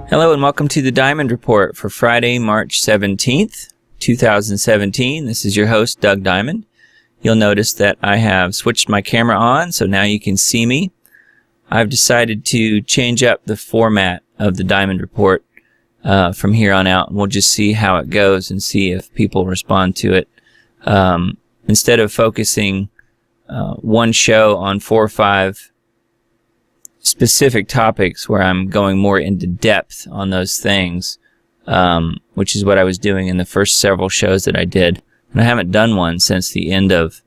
Hello and welcome to the Diamond Report for Friday, March 17th, 2017. This is your host, Doug Diamond. You'll notice that I have switched my camera on, so now you can see me. I've decided to change up the format of the Diamond Report from here on out, and we'll just see how it goes and see if people respond to it. Instead of focusing one show on 4 or 5 specific topics where I'm going more into depth on those things, which is what I was doing in the first several shows that I did. And I haven't done one since the end of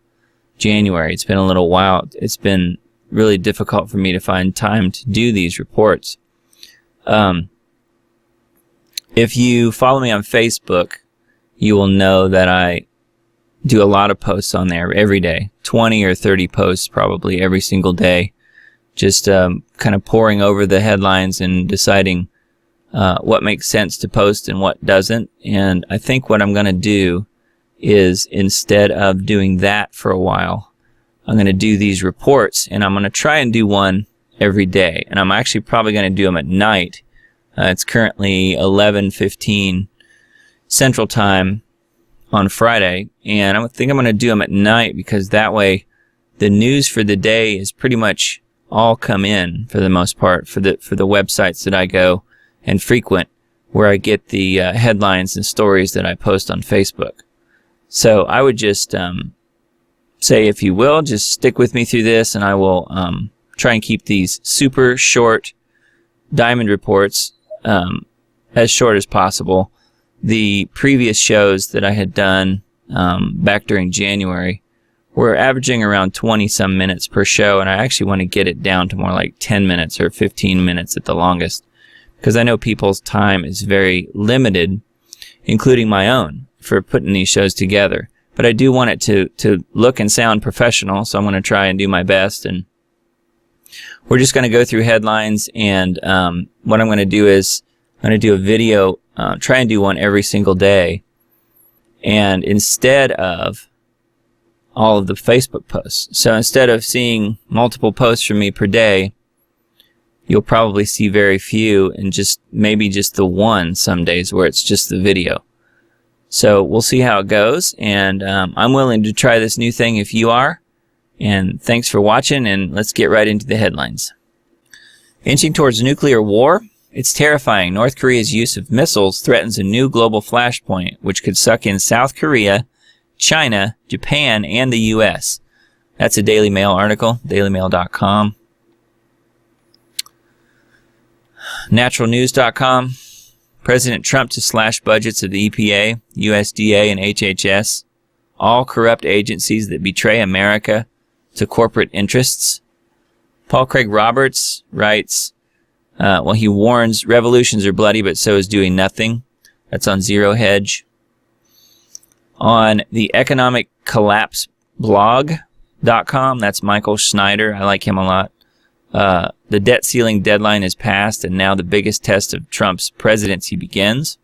January. It's been a little while. It's been really difficult for me to find time to do these reports. If you follow me on Facebook, you will know that I do a lot of posts on there every day, 20 or 30 posts probably every single day. Just kind of poring over the headlines and deciding what makes sense to post and what doesn't. And I think what I'm going to do is, instead of doing that for a while, I'm going to do these reports, and I'm going to try and do one every day. And I'm actually probably going to do them at night. It's currently 11:15 Central Time on Friday, and I think I'm going to do them at night because that way the news for the day is pretty much all come in, for the most part, for the websites that I go and frequent, where I get the headlines and stories that I post on Facebook. So I would just say, if you will, just stick with me through this, and I will try and keep these super short Diamond Reports as short as possible. The previous shows that I had done back during January we're averaging around 20-some minutes per show, and I actually want to get it down to more like 10 minutes or 15 minutes at the longest, because I know people's time is very limited, including my own, for putting these shows together. But I do want it to look and sound professional, so I'm going to try and do my best. And we're just going to go through headlines, and what I'm going to do is I'm going to do a video, try and do one every single day, and instead of all of the Facebook posts. So instead of seeing multiple posts from me per day, you'll probably see very few, and maybe just the one some days where it's just the video. So we'll see how it goes, and I'm willing to try this new thing if you are. And thanks for watching, and let's get right into the headlines. Inching towards nuclear war? It's terrifying. North Korea's use of missiles threatens a new global flashpoint, which could suck in South Korea, China, Japan, and the U.S. That's a Daily Mail article, dailymail.com. Naturalnews.com. President Trump to slash budgets of the EPA, USDA, and HHS, all corrupt agencies that betray America to corporate interests. Paul Craig Roberts writes, he warns revolutions are bloody, but so is doing nothing. That's on Zero Hedge. On the Economic Collapse blog.com, that's Michael Schneider. I like him a lot. The debt ceiling deadline is passed, and now the biggest test of Trump's presidency begins.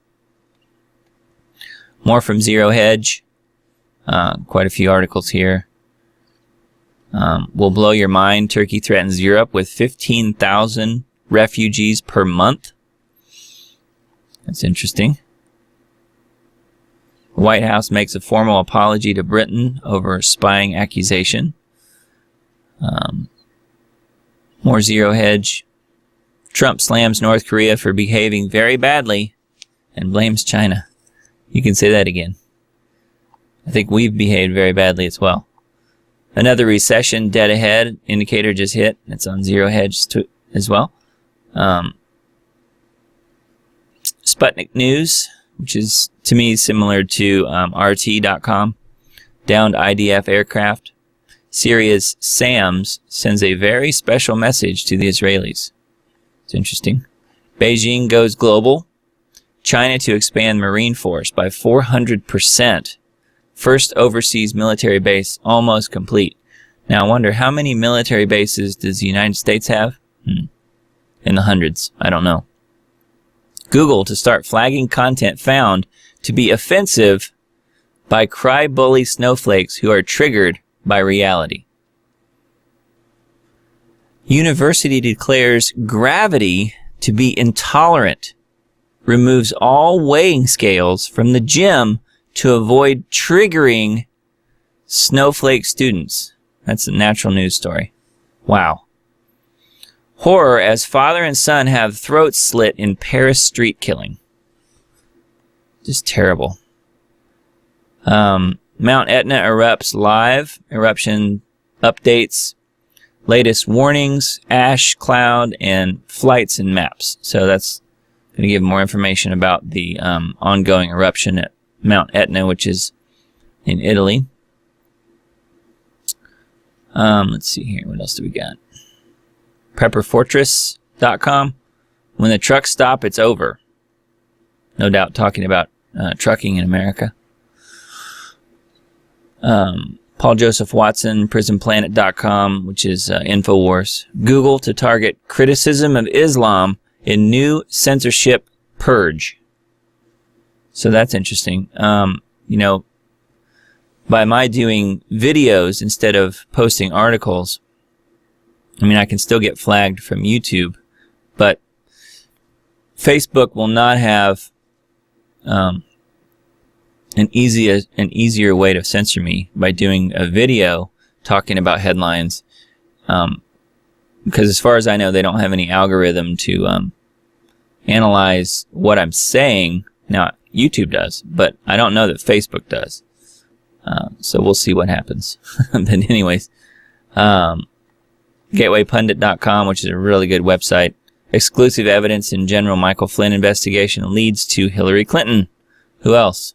More from Zero Hedge. Quite a few articles here. Will blow your mind. Turkey threatens Europe with 15,000 refugees per month. That's interesting. The White House makes a formal apology to Britain over spying accusation. More Zero Hedge. Trump slams North Korea for behaving very badly and blames China. You can say that again. I think we've behaved very badly as well. Another recession dead ahead indicator just hit. It's on Zero Hedge as well. Sputnik News, which is to me similar to RT.com. Downed IDF aircraft. Syria's SAMS sends a very special message to the Israelis. It's interesting. Beijing goes global. China to expand Marine Force by 400%. First overseas military base almost complete. Now I wonder, how many military bases does the United States have? In the hundreds. I don't know. Google to start flagging content found to be offensive by cry-bully snowflakes who are triggered by reality. University declares gravity to be intolerant removes all weighing scales from the gym to avoid triggering snowflake students. That's a natural news story. Wow. Horror as father and son have throats slit in Paris street killing. Just terrible. Mount Etna erupts live. Eruption updates. Latest warnings, ash, cloud, and flights and maps. So that's going to give more information about the ongoing eruption at Mount Etna, which is in Italy. Let's see here. What else do we got? Prepperfortress.com. When the trucks stop, it's over. No doubt talking about trucking in America. Paul Joseph Watson, PrisonPlanet.com, which is InfoWars. Google to target criticism of Islam in new censorship purge. So that's interesting. By my doing videos instead of posting articles, I can still get flagged from YouTube, but Facebook will not have an easier way to censor me by doing a video talking about headlines, because as far as I know, they don't have any algorithm to analyze what I'm saying. Now, YouTube does, but I don't know that Facebook does. So we'll see what happens. But anyways, GatewayPundit.com, which is a really good website. Exclusive evidence in General Michael Flynn investigation leads to Hillary Clinton. Who else?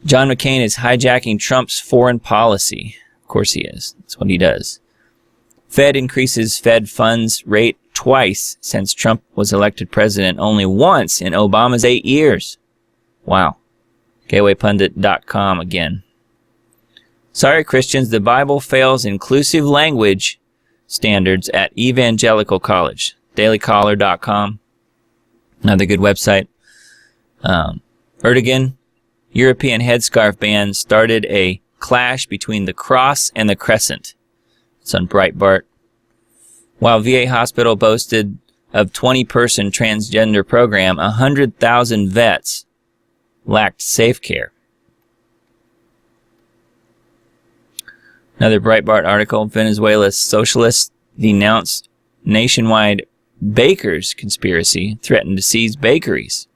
John McCain is hijacking Trump's foreign policy. Of course he is. That's what he does. Fed increases Fed funds rate twice since Trump was elected president, only once in Obama's 8 years. Wow. GatewayPundit.com again. Sorry, Christians, the Bible fails inclusive language standards at Evangelical College. DailyCaller.com. Another good website. Erdogan, European headscarf ban started a clash between the cross and the crescent. It's on Breitbart. While VA hospital boasted of 20-person transgender program, 100,000 vets lacked safe care. Another Breitbart article, Venezuela's socialists denounce nationwide bakers conspiracy, threatened to seize bakeries.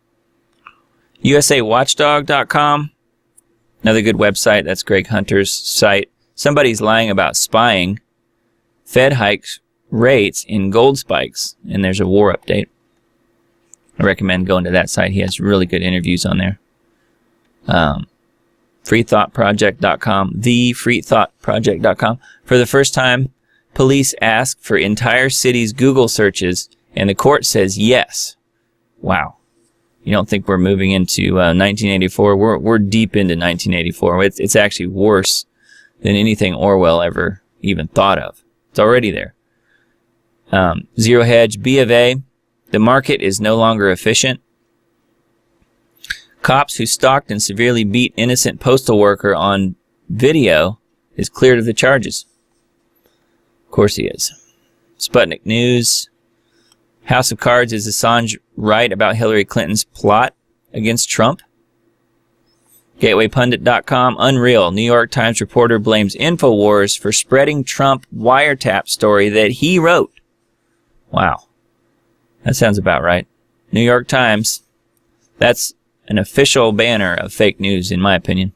USAWatchdog.com, another good website. That's Greg Hunter's site. Somebody's lying about spying. Fed hikes rates in gold spikes, and there's a war update. I recommend going to that site. He has really good interviews on there. freethoughtproject.com, thefreethoughtproject.com. For the first time, police ask for entire cities' Google searches, and the court says yes. Wow. You don't think we're moving into 1984? We're deep into 1984. It's actually worse than anything Orwell ever even thought of. It's already there. Zero Hedge, B of A, the market is no longer efficient. Cops who stalked and severely beat innocent postal worker on video is cleared of the charges. Of course he is. Sputnik News. House of Cards, is Assange right about Hillary Clinton's plot against Trump? GatewayPundit.com. Unreal. New York Times reporter blames InfoWars for spreading Trump wiretap story that he wrote. Wow. That sounds about right. New York Times. That's an official banner of fake news, in my opinion.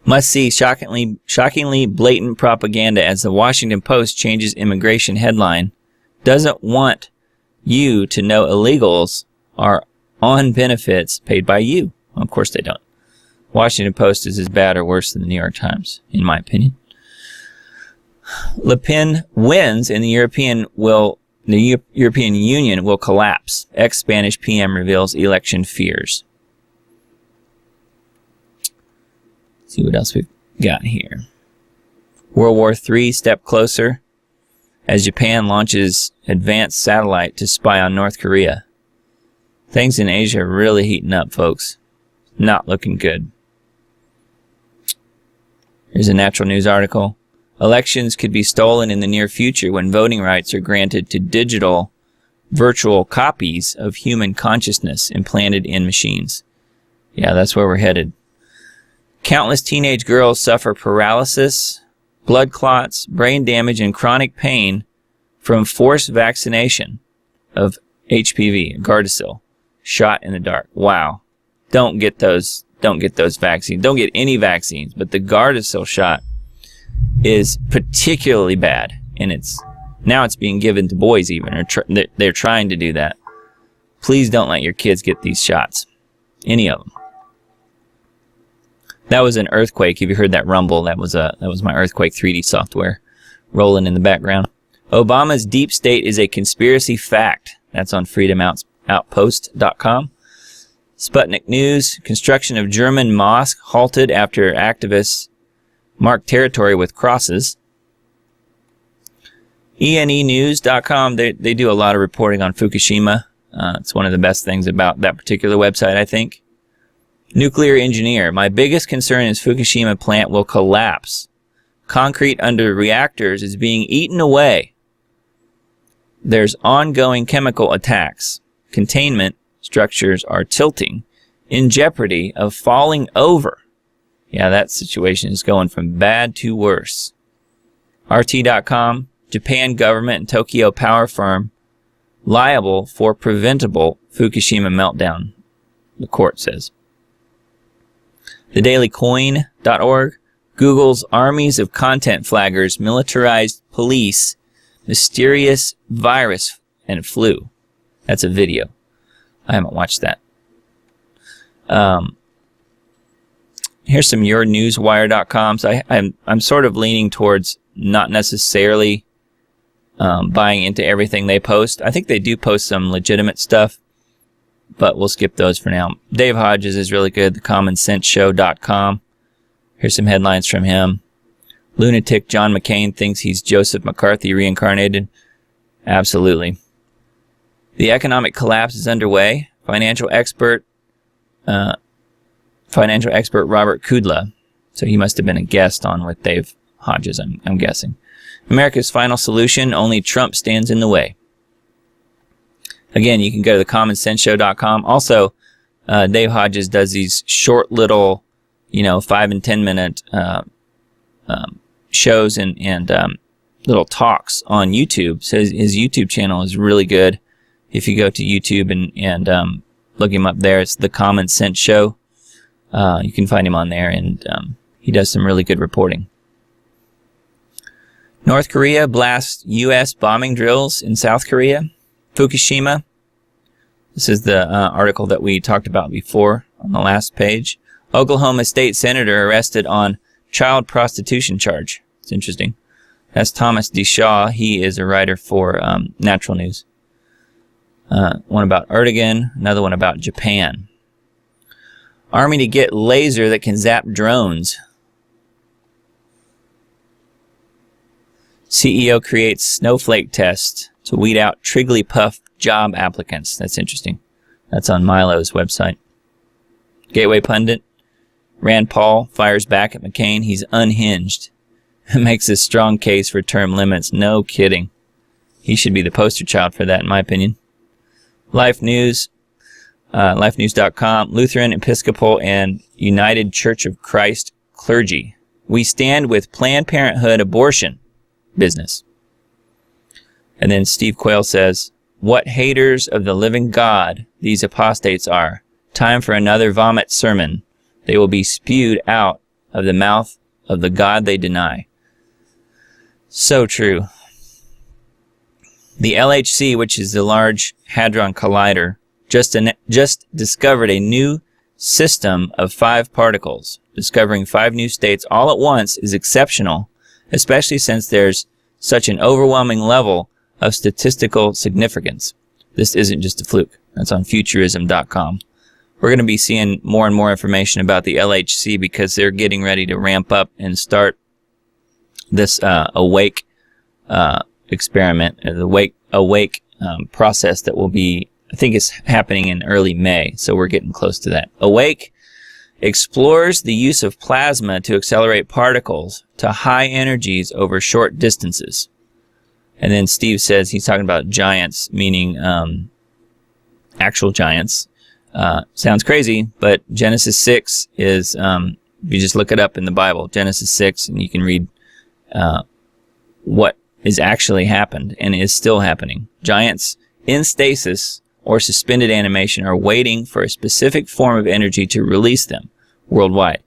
Must see shockingly blatant propaganda as the Washington Post changes immigration headline. Doesn't want you to know illegals are on benefits paid by you. Well, of course they don't. Washington Post is as bad or worse than the New York Times, in my opinion. Le Pen wins and the European Union will collapse. Ex-Spanish PM reveals election fears. Let's see what else we've got here. World War III step closer as Japan launches advanced satellite to spy on North Korea. Things in Asia are really heating up, folks. Not looking good. Here's a Natural News article. Elections could be stolen in the near future when voting rights are granted to digital virtual copies of human consciousness implanted in machines. Yeah, that's where we're headed. Countless teenage girls suffer paralysis, blood clots, brain damage, and chronic pain from forced vaccination of HPV, Gardasil, shot in the dark. Wow. Don't get those vaccines. Don't get any vaccines, but the Gardasil shot is particularly bad, and now it's being given to boys even, or they're trying to do that. Please don't let your kids get these shots, any of them. That was an earthquake. If you heard that rumble, that was my earthquake 3D software rolling in the background. Obama's deep state is a conspiracy fact. That's on freedomoutpost.com. Sputnik News, construction of German mosque halted after activists marked territory with crosses. ENEnews.com, they do a lot of reporting on Fukushima. It's one of the best things about that particular website, I think. Nuclear engineer, my biggest concern is Fukushima plant will collapse. Concrete under reactors is being eaten away. There's ongoing chemical attacks. Containment structures are tilting, in jeopardy of falling over. Yeah, that situation is going from bad to worse. RT.com, Japan government and Tokyo power firm liable for preventable Fukushima meltdown, the court says. TheDailyCoin.org, Google's armies of content flaggers, militarized police, mysterious virus and flu. That's a video. I haven't watched that. Here's some YourNewsWire.com. So I'm sort of leaning towards not necessarily buying into everything they post. I think they do post some legitimate stuff, but we'll skip those for now. Dave Hodges is really good. TheCommonSenseShow.com. Here's some headlines from him. Lunatic John McCain thinks he's Joseph McCarthy reincarnated. Absolutely. The economic collapse is underway. Financial expert Robert Kudla. So he must have been a guest on with Dave Hodges, I'm guessing. America's final solution, only Trump stands in the way. Again, you can go to thecommonsenseshow.com. Also, Dave Hodges does these short little, 5 and 10 minute shows and little talks on YouTube. So his YouTube channel is really good. If you go to YouTube and look him up there, it's The Common Sense Show. You can find him on there, and he does some really good reporting. North Korea blasts U.S. bombing drills in South Korea. Fukushima. This is the article that we talked about before on the last page. Oklahoma State Senator arrested on child prostitution charge. It's interesting. That's Thomas D. Shaw. He is a writer for Natural News. One about Erdogan, another one about Japan. Army to get laser that can zap drones. CEO creates snowflake test to weed out Trigglypuff job applicants. That's interesting. That's on Milo's website. Gateway Pundit. Rand Paul fires back at McCain. He's unhinged. Makes a strong case for term limits. No kidding. He should be the poster child for that, in my opinion. Life News. LifeNews.com. Lutheran, Episcopal, and United Church of Christ clergy. We stand with Planned Parenthood abortion business. And then Steve Quayle says, what haters of the living God these apostates are. Time for another vomit sermon. They will be spewed out of the mouth of the God they deny. So true. The LHC, which is the Large Hadron Collider, just discovered a new system of 5 particles. Discovering 5 new states all at once is exceptional, especially since there's such an overwhelming level of statistical significance. This isn't just a fluke. That's on futurism.com. We're going to be seeing more and more information about the LHC because they're getting ready to ramp up and start this awake experiment, the awake process that will be, I think it's happening in early May, so we're getting close to that. Awake explores the use of plasma to accelerate particles to high energies over short distances. And then Steve says he's talking about giants, meaning actual giants. Sounds crazy, but Genesis 6 is, you just look it up in the Bible, Genesis 6, and you can read what is actually happened and is still happening. Giants in stasis or suspended animation are waiting for a specific form of energy to release them worldwide.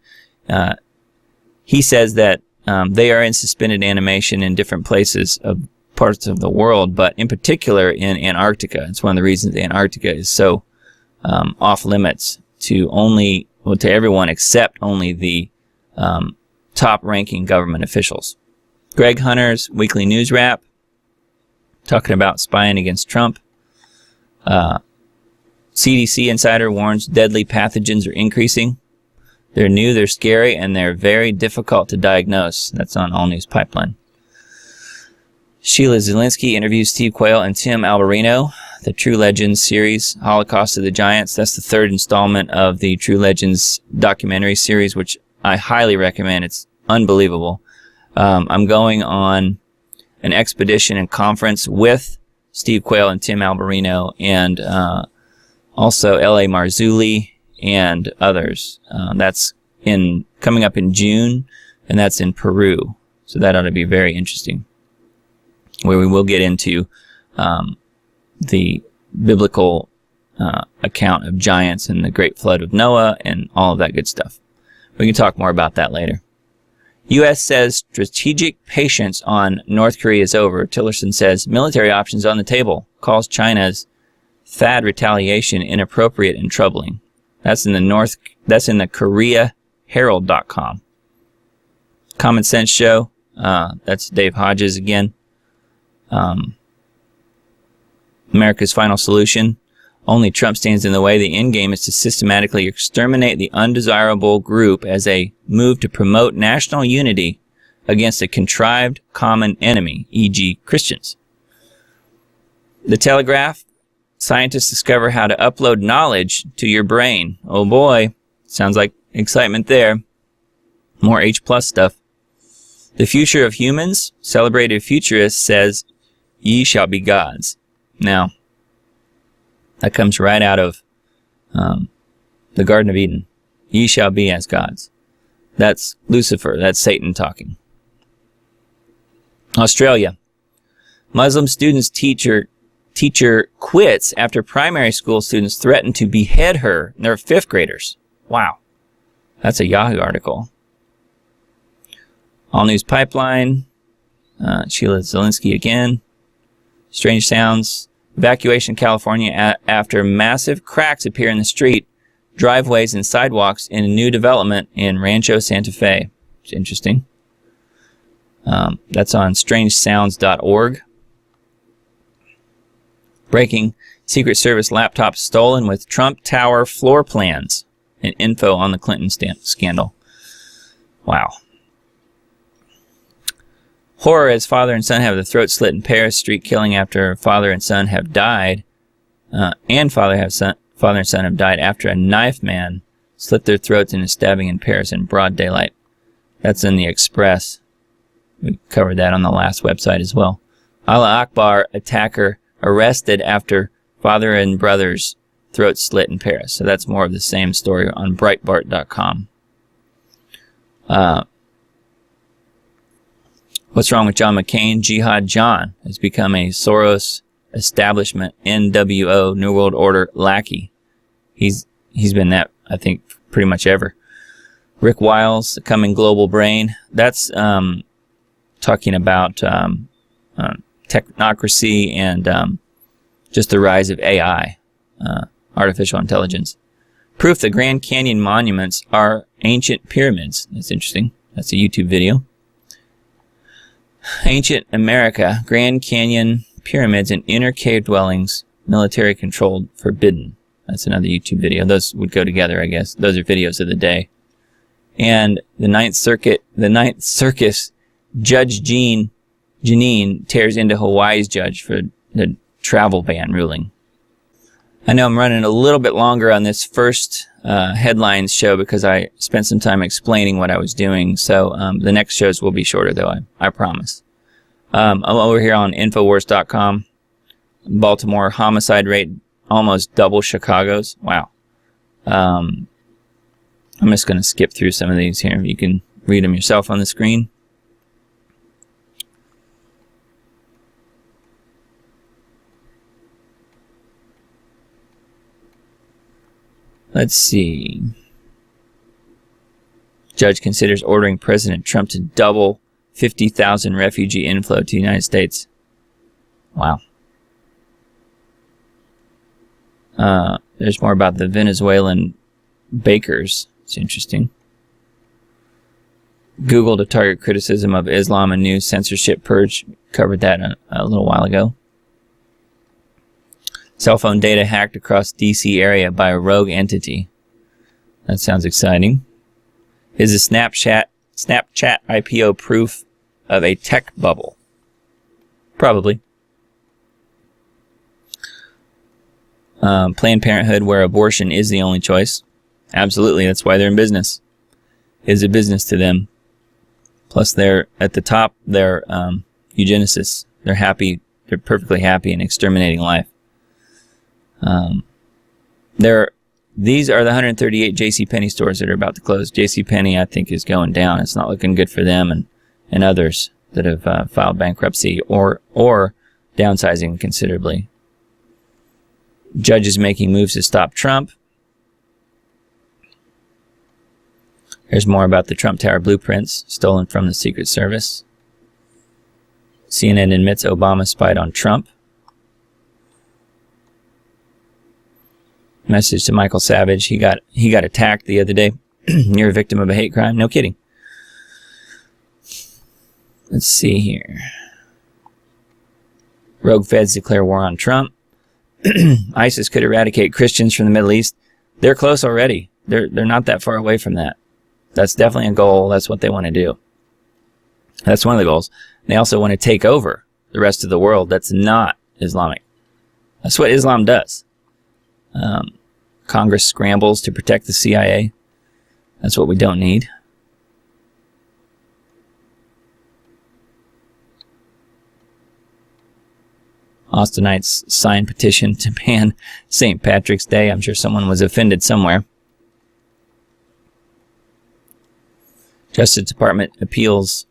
He says that they are in suspended animation in different places of parts of the world, but in particular in Antarctica. It's one of the reasons Antarctica is so off limits to everyone except only the top-ranking government officials. Greg Hunter's weekly news wrap, talking about spying against Trump. CDC insider warns deadly pathogens are increasing. They're new, they're scary, and they're very difficult to diagnose. That's on All News Pipeline. Sheila Zielinski interviews Steve Quayle and Tim Alberino. The True Legends series, Holocaust of the Giants. That's the third installment of the True Legends documentary series, which I highly recommend. It's unbelievable. I'm going on an expedition and conference with Steve Quayle and Tim Alberino, and also L.A. Marzulli and others. That's coming up in June, and that's in Peru. So that ought to be very interesting, where we will get into the biblical account of giants and the great flood of Noah and all of that good stuff. We can talk more about that later. U.S. says strategic patience on North Korea is over. Tillerson says military options on the table. Calls China's THAAD retaliation inappropriate and troubling. That's in the KoreaHerald.com. Common Sense Show. That's Dave Hodges again. America's Final Solution. Only Trump stands in the way. The end game is to systematically exterminate the undesirable group as a move to promote national unity against a contrived common enemy, e.g. Christians. The Telegraph. Scientists discover how to upload knowledge to your brain. Oh boy, sounds like excitement there. More H+ stuff. The Future of Humans. Celebrated futurist says, ye shall be gods. Now, that comes right out of the Garden of Eden. Ye shall be as gods. That's Lucifer. That's Satan talking. Australia. Muslim student's teacher quits after primary school students threaten to behead her. They're 5th graders. Wow. That's a Yahoo article. All News Pipeline. Sheila Zielinski again. Strange sounds. Evacuation in California after massive cracks appear in the street, driveways, and sidewalks in a new development in Rancho Santa Fe. It's interesting. That's on strangesounds.org. Breaking. Secret Service laptop stolen with Trump Tower floor plans and info on the Clinton scandal. Wow. Horror as father and son have the throat slit in Paris. Street killing after father and son have died. Father and son have died after a knife man slit their throats in a stabbing in Paris in broad daylight. That's in the Express. We covered that on the last website as well. Allah Akbar attacker arrested after father and brother's throat slit in Paris. So that's more of the same story on Breitbart.com. What's wrong with John McCain? Jihad John has become a Soros establishment NWO New World Order lackey. He's been that, I think, pretty much ever. Rick Wiles, the coming global brain. That's talking about technocracy and just the rise of AI, artificial intelligence. Proof the Grand Canyon monuments are ancient pyramids. That's interesting. That's a YouTube video. Ancient America, Grand Canyon pyramids and inner cave dwellings, military controlled, forbidden. That's another YouTube video. Those would go together, I guess. Those are videos of the day. And the Ninth Circuit, Judge Janine tears into Hawaii's judge for the travel ban ruling. I know I'm running a little bit longer on this first headlines show because I spent some time explaining what I was doing. So the next shows will be shorter, though, I promise. I'm over here on Infowars.com. Baltimore homicide rate almost double Chicago's. Wow. I'm just going to skip through some of these here. You can read them yourself on the screen. Let's see. Judge considers ordering President Trump to double 50,000 refugee inflow to the United States. Wow. There's more about the Venezuelan bakers. It's interesting. Google to target criticism of Islam and new censorship purge. Covered that a little while ago. Cell phone data hacked across D.C. area by a rogue entity. That sounds exciting. Is a Snapchat IPO proof of a tech bubble? Probably. Planned Parenthood, where abortion is the only choice. Absolutely, that's why they're in business. It's a business to them. Plus, they're at the top. They're eugenicists. They're happy. They're perfectly happy in exterminating life. These are the 138 JCPenney stores that are about to close. JCPenney, I think, is going down. It's not looking good for them and others that have filed bankruptcy or downsizing considerably. Judges making moves to stop Trump. There's more about the Trump Tower blueprints stolen from the Secret Service. CNN admits Obama spied on Trump. Message to Michael Savage. He got attacked the other day. You're a victim of a hate crime. No kidding. Let's see here. Rogue feds declare war on Trump. ISIS could eradicate Christians from the Middle East. They're close already. They're not that far away from that. That's definitely a goal. That's what they want to do. That's one of the goals. They also want to take over the rest of the world that's not Islamic. That's what Islam does. Congress scrambles to protect the CIA. That's what we don't need. Austinites sign petition to ban St. Patrick's Day. I'm sure someone was offended somewhere. Justice Department appeals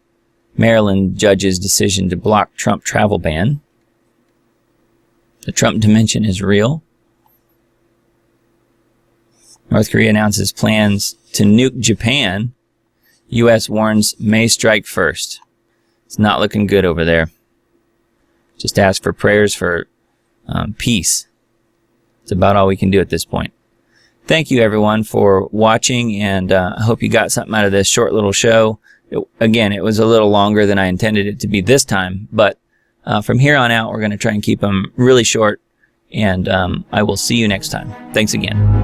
Maryland judge's decision to block Trump travel ban. The Trump dimension is real. North Korea announces plans to nuke Japan. U.S. warns may strike first. It's not looking good over there. Just ask for prayers for peace. It's about all we can do at this point. Thank you, everyone, for watching, and I hope you got something out of this short little show. Again, it was a little longer than I intended it to be this time, but from here on out, we're going to try and keep them really short, and I will see you next time. Thanks again.